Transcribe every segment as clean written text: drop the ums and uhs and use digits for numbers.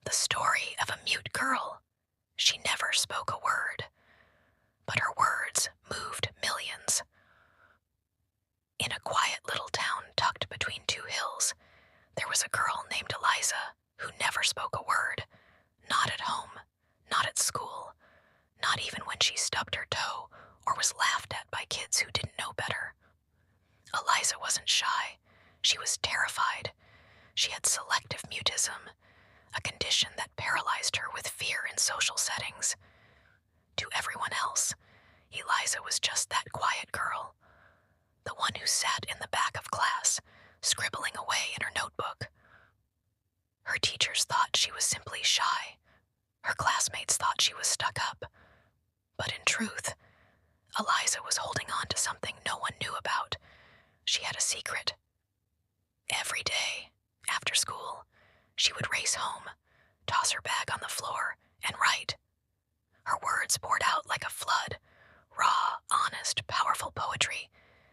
The story of a mute girl. She never spoke a word, but her words moved millions. In a quiet little town tucked between two hills, there was a girl named Eliza who never spoke a word. Not at home, not at school, not even when she stubbed her toe or was laughed at by kids who didn't know better. Eliza wasn't shy. She was terrified. She had selective mutism, a condition that paralyzed her with fear in social settings. To everyone else, Eliza was just that quiet girl, the one who sat in the back of class, scribbling away in her notebook. Her teachers thought she was simply shy. Her classmates thought she was stuck up. But in truth, Eliza was holding on to something no one knew about. She had a secret. Every day, after school, she would race home, toss her bag on the floor, and write. Her words poured out like a flood, raw, honest, powerful poetry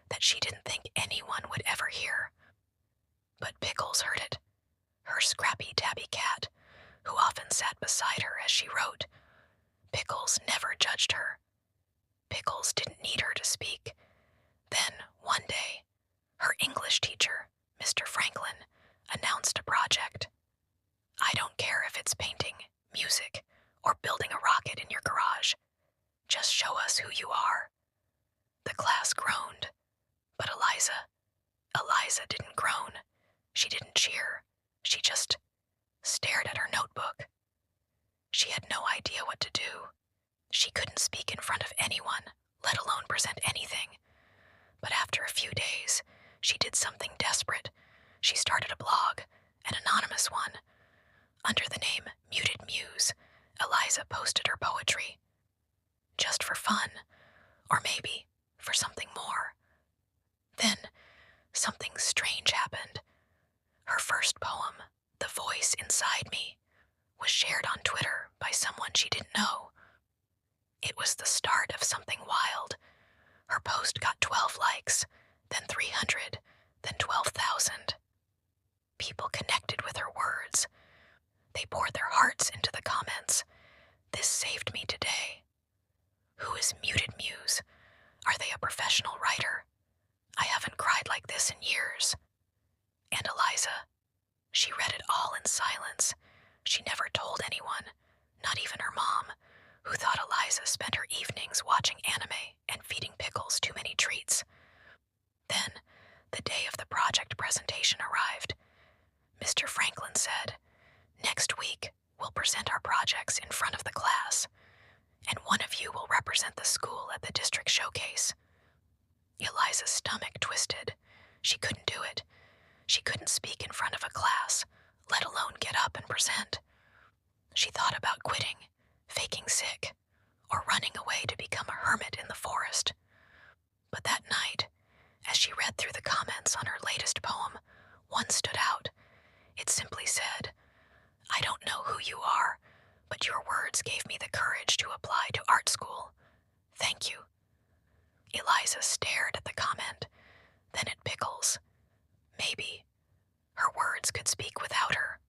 that she didn't think anyone would ever hear. But Pickles heard it, her scrappy tabby cat, who often sat beside her as she wrote. Pickles never judged her. Pickles didn't need her to speak. Then, one day, her English teacher, Mr. Franklin, announced a project. I don't care if it's painting, music, or building a rocket in your garage. Just show us who you are. The class groaned, but Eliza didn't groan. She didn't cheer. She just stared at her notebook. She had no idea what to do. She couldn't speak in front of anyone, let alone present anything. But after a few days, she did something desperate. She started a blog, an anonymous one. Under the name Muted Muse, Eliza posted her poetry. Just for fun, or maybe for something more. Then, something strange happened. Her first poem, The Voice Inside Me, was shared on Twitter by someone she didn't know. It was the start of something wild. Her post got 12 likes, then 300, then 12,000. People connected with her words. They poured their hearts into the comments. This saved me today. Who is Muted Muse? Are they a professional writer? I haven't cried like this in years. And Eliza, she read it all in silence. She never told anyone, not even her mom, who thought Eliza spent her evenings watching anime and feeding Pickles too many treats. Then, the day of the project presentation arrived. Mr. Franklin said, "Next week, we'll present our projects in front of the class, and one of you will represent the school at the district showcase." Eliza's stomach twisted. She couldn't do it. She couldn't speak in front of a class, let alone get up and present. She thought about quitting, faking sick, or running away to become a hermit in the forest. But that night, as she read through the comments on her latest poem, one stood out. It simply said, "I don't know who you are, but your words gave me the courage to apply to art school. Thank you." Eliza stared at the comment, then at Pickles. Maybe her words could speak without her.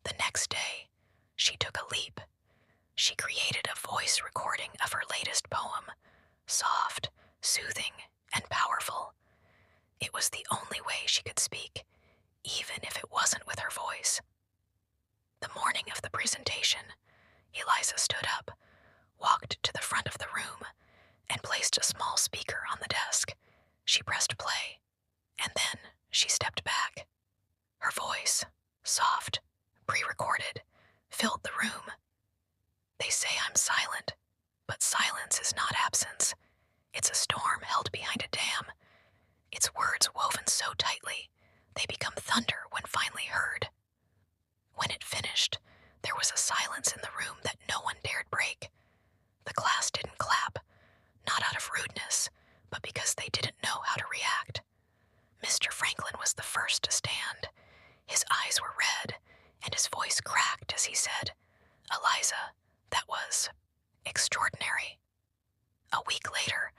The next day, she took a leap. She created a voice recording of her latest poem, soft, soothing, and powerful. It was the only way she could speak, even if it wasn't with her voice. The morning of the presentation, Eliza stood up, walked to the front of the room, and placed a small speaker on the desk. She pressed play, and then she stepped back. Her voice, soft, pre-recorded, filled the room. They say I'm silent, but silence is not absence. It's a storm held behind a dam. Its words woven so tightly, they become thunder when finally heard. When it finished, there was a silence in the room that no one dared break. The class didn't clap, not out of rudeness, but because they didn't know how to react. Mr. Franklin was the first to stand. His eyes were red, and his voice cracked as he said, "Eliza, that was extraordinary." A week later,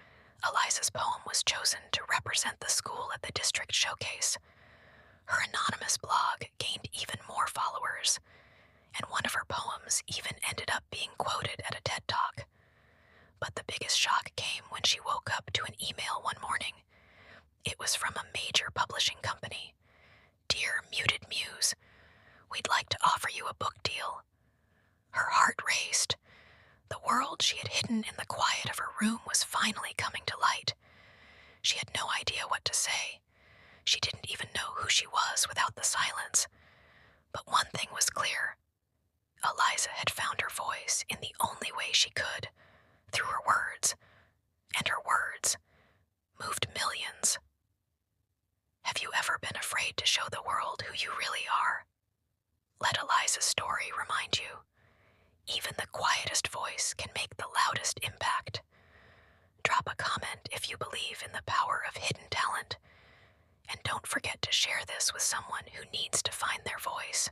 Eliza's poem was chosen to represent the school at the district showcase. Her anonymous blog gained even more followers. and one of her poems even ended up being quoted at a TED Talk. But the biggest shock came when she woke up to an email one morning. It was from a major publishing company. "Dear Muted Muse, we'd like to offer you a book deal." Her heart raced. The world she had hidden in the quiet of her room was finally coming to light. She had no idea what to say. She didn't even know who she was without the silence. But one thing was clear. Eliza had found her voice in the only way she could, through her words, and her words moved millions. Have you ever been afraid to show the world who you really are? Let Eliza's story remind you. Even the quietest voice can make the loudest impact. Drop a comment if you believe in the power of hidden talent. And don't forget to share this with someone who needs to find their voice.